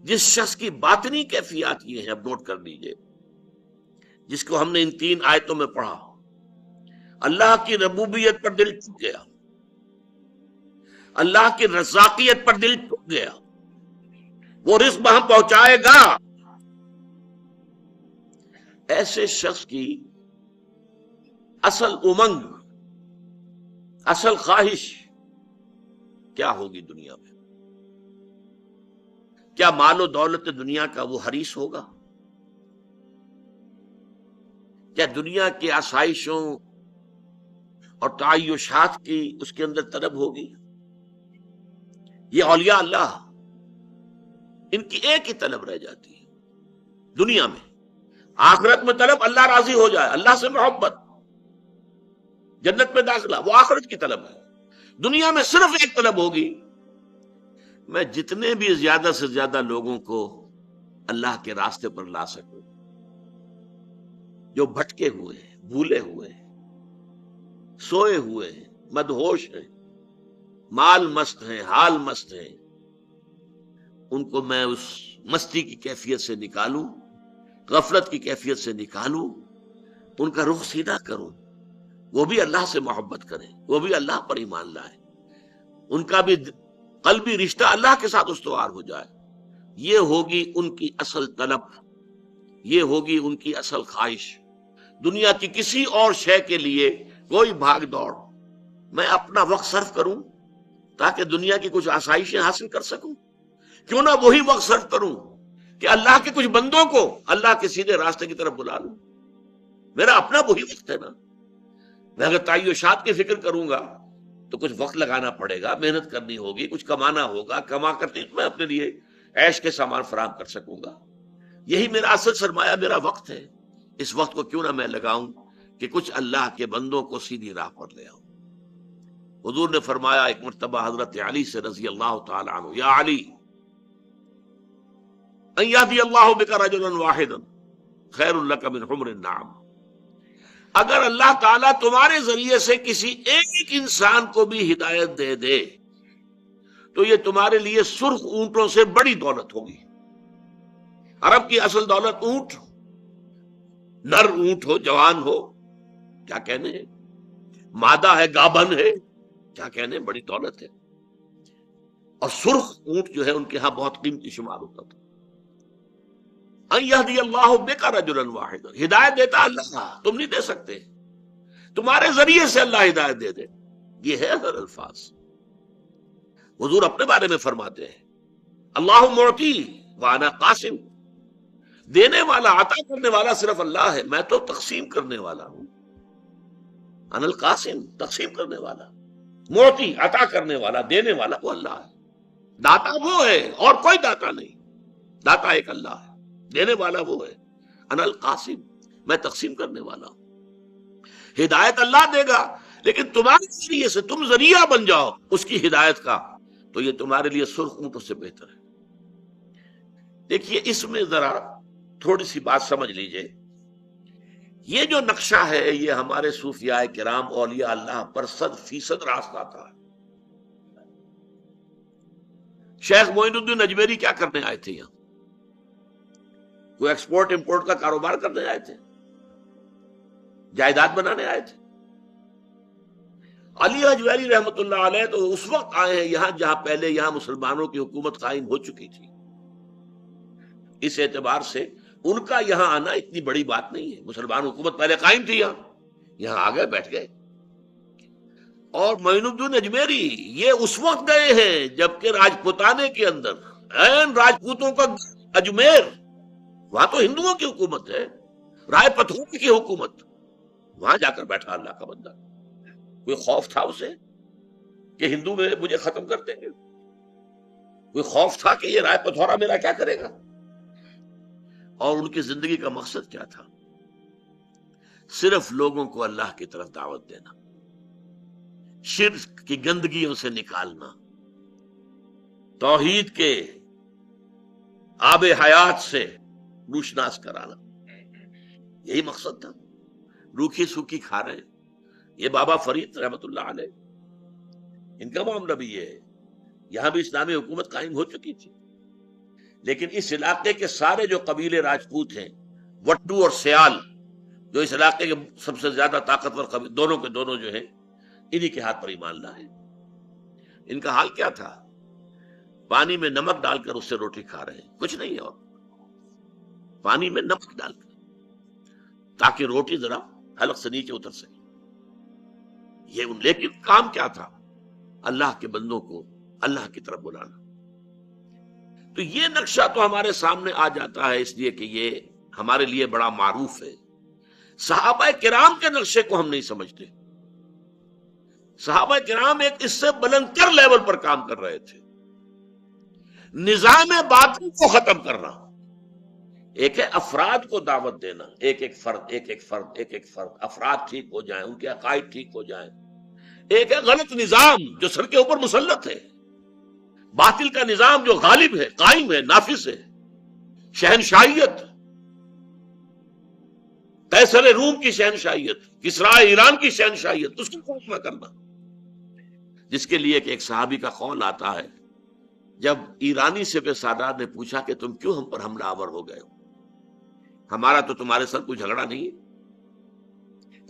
جس شخص کی باطنی کیفیات یہ ہیں، اب نوٹ کر لیجئے، جس کو ہم نے ان 3 آیتوں میں پڑھا، اللہ کی ربوبیت پر دل ٹوٹ گیا، اللہ کی رزاقیت پر دل ٹوٹ گیا، وہ رزق ہم پہنچائے گا، ایسے شخص کی اصل امنگ، اصل خواہش کیا ہوگی دنیا میں؟ کیا مال و دولت دنیا کا وہ حریص ہوگا؟ کیا دنیا کی آسائشوں اور تعیشات کی اس کے اندر طلب ہوگی؟ یہ اولیاء اللہ، ان کی ایک ہی طلب رہ جاتی ہے دنیا میں، آخرت میں طلب اللہ راضی ہو جائے، اللہ سے محبت، جنت میں داخلہ، وہ آخرت کی طلب ہے۔ دنیا میں صرف ایک طلب ہوگی، میں جتنے بھی زیادہ سے زیادہ لوگوں کو اللہ کے راستے پر لا سکوں، جو بھٹکے ہوئے ہیں، بھولے ہوئے ہیں، سوئے ہوئے ہیں، مدہوش ہیں، مال مست ہیں، حال مست ہیں، ان کو میں اس مستی کی کیفیت سے نکالوں، غفلت کی کیفیت سے نکالوں، ان کا رخ سیدھا کروں، وہ بھی اللہ سے محبت کریں، وہ بھی اللہ پر ایمان لائے، ان کا بھی قلبی رشتہ اللہ کے ساتھ استوار ہو جائے۔ یہ ہوگی ان کی اصل طلب، یہ ہوگی ان کی اصل خواہش۔ دنیا کی کسی اور شے کے لیے کوئی بھاگ دوڑ، میں اپنا وقت صرف کروں تاکہ دنیا کی کچھ آسائشیں حاصل کر سکوں، کیوں نہ وہی وقت صرف کروں کہ اللہ کے کچھ بندوں کو اللہ کے سیدھے راستے کی طرف بلا لوں۔ میرا اپنا وہی وقت ہے نا۔ میں اگر تعیشات کی فکر کروں گا تو کچھ وقت لگانا پڑے گا، محنت کرنی ہوگی، کچھ کمانا ہوگا، کما کر میں اپنے لیے عیش کے سامان فراہم کر سکوں گا۔ یہی میرا اصل سرمایہ، میرا وقت ہے۔ اس وقت کو کیوں نہ میں لگاؤں کہ کچھ اللہ کے بندوں کو سیدھی راہ پر لے آؤں۔ حضور نے فرمایا ایک مرتبہ حضرت علی سے رضی اللہ تعالی عنہ، یا علی ان یہدی اللہ بک رجلا واحدا خیر لک من حمر النعم، اگر اللہ تعالیٰ تمہارے ذریعے سے کسی ایک انسان کو بھی ہدایت دے دے تو یہ تمہارے لیے سرخ اونٹوں سے بڑی دولت ہوگی۔ عرب کی اصل دولت اونٹ، نر اونٹ ہو، جوان ہو، کیا کہنے ہیں، مادہ ہے، گابن ہے، کیا کہنے، بڑی دولت ہے۔ اور سرخ اونٹ جو ہے ان کے ہاں بہت قیمتی شمار ہوتا تھا۔ ان یہدی اللہ بک رجلا واحدا، ہدایت دیتا اللہ، تم نہیں دے سکتے، تمہارے ذریعے سے اللہ ہدایت دے دے، یہ ہے اگر الفاظ۔ حضور اپنے بارے میں فرماتے ہیں اللہ معطی وانا قاسم، دینے والا، عطا کرنے والا صرف اللہ ہے، میں تو تقسیم کرنے والا ہوں۔ انا القاسم، تقسیم کرنے والا، معطی، عطا کرنے والا، دینے والا وہ اللہ ہے۔ داتا وہ ہے اور کوئی داتا نہیں، داتا ایک اللہ ہے، دینے والا وہ ہے۔ انا القاسم، میں تقسیم کرنے والا ہوں۔ ہدایت اللہ دے گا، لیکن تمہارے ذریعے سے تم ذریعہ بن جاؤ اس کی ہدایت کا، تو یہ تمہارے لیے سرخ اونٹوں سے بہتر ہے۔ دیکھیے اس میں ذرا تھوڑی سی بات سمجھ لیجئے، یہ جو نقشہ ہے یہ ہمارے صوفیاء کرام اولیاء اللہ پر 100% راستہ تھا۔ شیخ معین الدین اجمیری کیا کرنے آئے تھے یہاں؟ کوئی ایکسپورٹ امپورٹ کا کاروبار کرنے آئے تھے؟ جائیداد بنانے آئے تھے؟ علی حجویری رحمۃ اللہ علیہ تو اس وقت آئے ہیں یہاں جہاں پہلے یہاں مسلمانوں کی حکومت قائم ہو چکی تھی۔ اس اعتبار سے ان کا یہاں آنا اتنی بڑی بات نہیں ہے، مسلمان حکومت پہلے قائم تھی، یہاں آ گئے، بیٹھ گئے۔ اور معین الدین اجمیری یہ اس وقت گئے ہیں جبکہ راجپوتانے کے اندر این راجپوتوں کا اجمیر، وہاں تو ہندوؤں کی حکومت ہے، رائے پتھور کی حکومت، وہاں جا کر بیٹھا اللہ کا بندہ۔ کوئی خوف تھا اسے کہ ہندو میں مجھے ختم کر دیں گے؟ کوئی خوف تھا کہ یہ رائے پتھورا میرا کیا کرے گا؟ اور ان کی زندگی کا مقصد کیا تھا؟ صرف لوگوں کو اللہ کی طرف دعوت دینا، شرک کی گندگیوں سے نکالنا، توحید کے آب حیات سے روشناس کرانا، یہی مقصد تھا۔ روکھی سوکھی کھا رہے ہیں۔ یہ بابا فرید رحمت اللہ علیہ، ان کا معاملہ بھی یہ ہے، یہاں بھی اسلامی حکومت قائم ہو چکی تھی، لیکن اس علاقے کے سارے جو قبیلے راجپوت ہیں، وٹو اور سیال، جو اس علاقے کے سب سے زیادہ طاقتور قبیلے، دونوں کے دونوں جو ہیں انہی کے ہاتھ پر ایمان لائے۔ ان کا حال کیا تھا؟ پانی میں نمک ڈال کر اس سے روٹی کھا رہے ہیں، کچھ نہیں ہے اور، پانی میں نمک ڈال کر تاکہ روٹی ذرا حلق سے نیچے اتر سکے۔ لیکن کام کیا تھا؟ اللہ کے بندوں کو اللہ کی طرف بلانا۔ تو یہ نقشہ تو ہمارے سامنے آ جاتا ہے اس لیے کہ یہ ہمارے لیے بڑا معروف ہے۔ صحابہ کرام کے نقشے کو ہم نہیں سمجھتے۔ صحابہ کرام ایک اس سے بلند تر لیول پر کام کر رہے تھے، نظام باطل کو ختم کرنا۔ ایک ہے افراد کو دعوت دینا، ایک ایک فرد افراد ٹھیک ہو جائیں، ان کے عقائد ٹھیک ہو جائیں۔ ایک ہے غلط نظام جو سر کے اوپر مسلط ہے، باطل کا نظام جو غالب ہے، قائم ہے، نافذ ہے، شہنشاہیت، قیصر روم کی شہنشاہیت، کسرا ایران کی شہنشاہیت، اس کو ختم کرنا۔ جس کے لیے کہ ایک صحابی کا قول آتا ہے، جب ایرانی سپہ سالار نے پوچھا کہ تم کیوں ہم پر حملہ آور ہو گئے ہو؟ ہمارا تو تمہارے ساتھ کوئی جھگڑا نہیں ہے،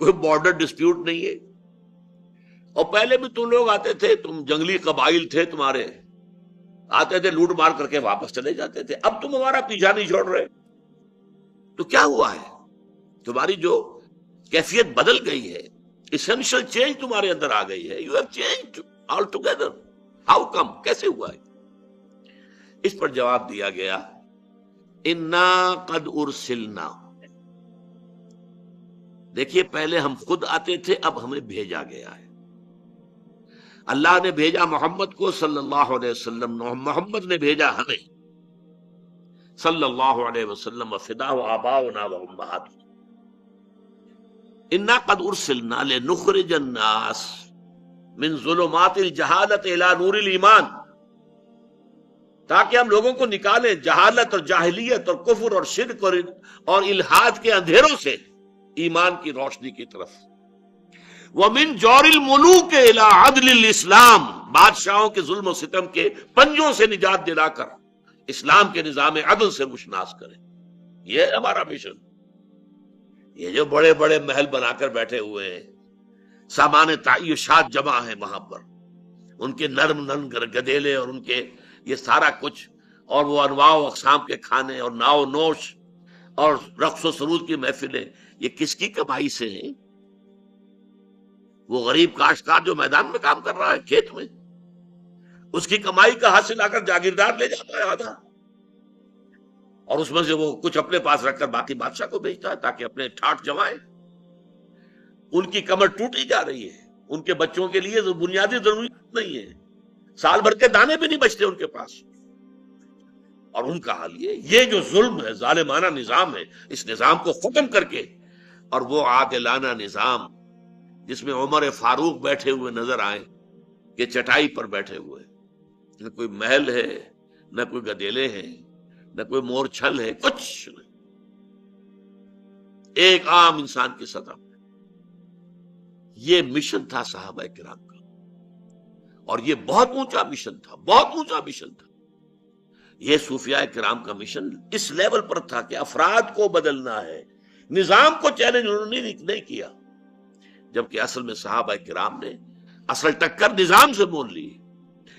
کوئی بارڈر ڈسپیوٹ نہیں ہے، اور پہلے بھی تم لوگ آتے تھے، تم جنگلی قبائل تھے، تمہارے آتے تھے لوٹ مار کر کے واپس چلے جاتے تھے، اب تم ہمارا پیچھا نہیں چھوڑ رہے، تو کیا ہوا ہے؟ تمہاری جو کیفیت بدل گئی ہے، essential چینج تمہارے اندر آ گئی ہے، you have changed altogether. How come؟ کیسے ہوا ہے؟ اس پر جواب دیا گیا، انا قد ارسلنا۔ دیکھیے پہلے ہم خود آتے تھے، اب ہمیں بھیجا گیا ہے۔ اللہ نے بھیجا محمد کو صلی اللہ علیہ وسلم، محمد نے بھیجا ہمیں صلی اللہ علیہ وسلم، وفداء آباؤنا و امہاتنا۔ انا قد ارسلنا لنخرج الناس من ظلمات الجہالت الى نور الایمان، تاکہ ہم لوگوں کو نکالیں جہالت اور جاہلیت اور کفر اور شرک اور الحاد کے اندھیروں سے ایمان کی روشنی کی طرف۔ وَمِن جَوْرِ الْمُلُوكِ إِلَىٰ عَدْلِ الْإِسْلَامِ، بادشاہوں کے ظلم و ستم کے پنجوں سے نجات دلا کر اسلام کے نظام عدل سے روشناس کریں۔ یہ ہمارا مشن۔ یہ جو بڑے بڑے محل بنا کر بیٹھے ہوئے ہیں، سامان تعیشات جمع ہیں وہاں پر، ان کے نرم نرم گدیلے اور ان کے یہ سارا کچھ، اور وہ انواع و اقسام کے کھانے اور ناؤ نوش اور رقص و سرود کی محفلیں، یہ کس کی کمائی سے ہیں؟ وہ غریب کاشتکار جو میدان میں کام کر رہا ہے، کھیت میں، اس کی کمائی کا حاصل آ کر جاگیردار لے جاتا ہے آدھا، اور اس میں سے وہ کچھ اپنے پاس رکھ کر باقی بادشاہ کو بھیجتا ہے تاکہ اپنے ٹھاٹ جمائے۔ ان کی کمر ٹوٹی جا رہی ہے، ان کے بچوں کے لیے بنیادی ضروریات نہیں ہے، سال بھر کے دانے بھی نہیں بچتے ان کے پاس، اور ان کا حال یہ جو ظلم ہے، ظالمانہ نظام ہے، اس نظام کو ختم کر کے، اور وہ عادلانہ نظام جس میں عمر فاروق بیٹھے ہوئے نظر آئے کہ چٹائی پر بیٹھے ہوئے، نہ کوئی محل ہے، نہ کوئی گدیلے ہیں، نہ کوئی مور چھل ہے، کچھ نہیں، ایک عام انسان کی سطح پر۔ یہ مشن تھا صحابہ کرام کا، اور یہ بہت اونچا مشن تھا، بہت اونچا مشن تھا۔ یہ صوفیاء کرام کا مشن اس لیول پر تھا کہ افراد کو بدلنا ہے، نظام کو چیلنج انہوں نے نہیں کیا، جبکہ اصل میں صحابہ کرام نے اصل ٹکر نظام سے مول لی۔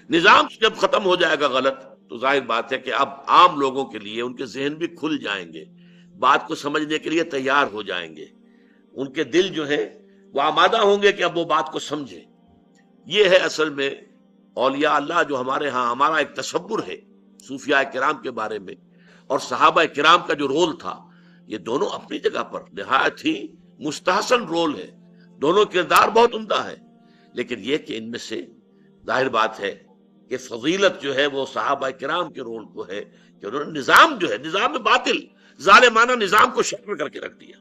نظام جب ختم ہو جائے گا غلط، تو ظاہر بات ہے کہ اب عام لوگوں کے لیے ان کے ذہن بھی کھل جائیں گے، بات کو سمجھنے کے لیے تیار ہو جائیں گے، ان کے دل جو ہے وہ آمادہ ہوں گے کہ اب وہ بات کو سمجھیں۔ یہ ہے اصل میں اولیاء اللہ جو ہمارے ہاں ہمارا ایک تصور ہے صوفیاء کرام کے بارے میں، اور صحابہ کرام کا جو رول تھا، یہ دونوں اپنی جگہ پر نہایت ہی مستحسن رول ہے، دونوں کردار بہت عمدہ ہے، لیکن یہ کہ ان میں سے ظاہر بات ہے کہ فضیلت جو ہے وہ صحابہ کرام کے رول کو ہے کہ انہوں نے نظام جو ہے، نظام باطل ظالمانہ نظام کو شکل کر کے رکھ دیا۔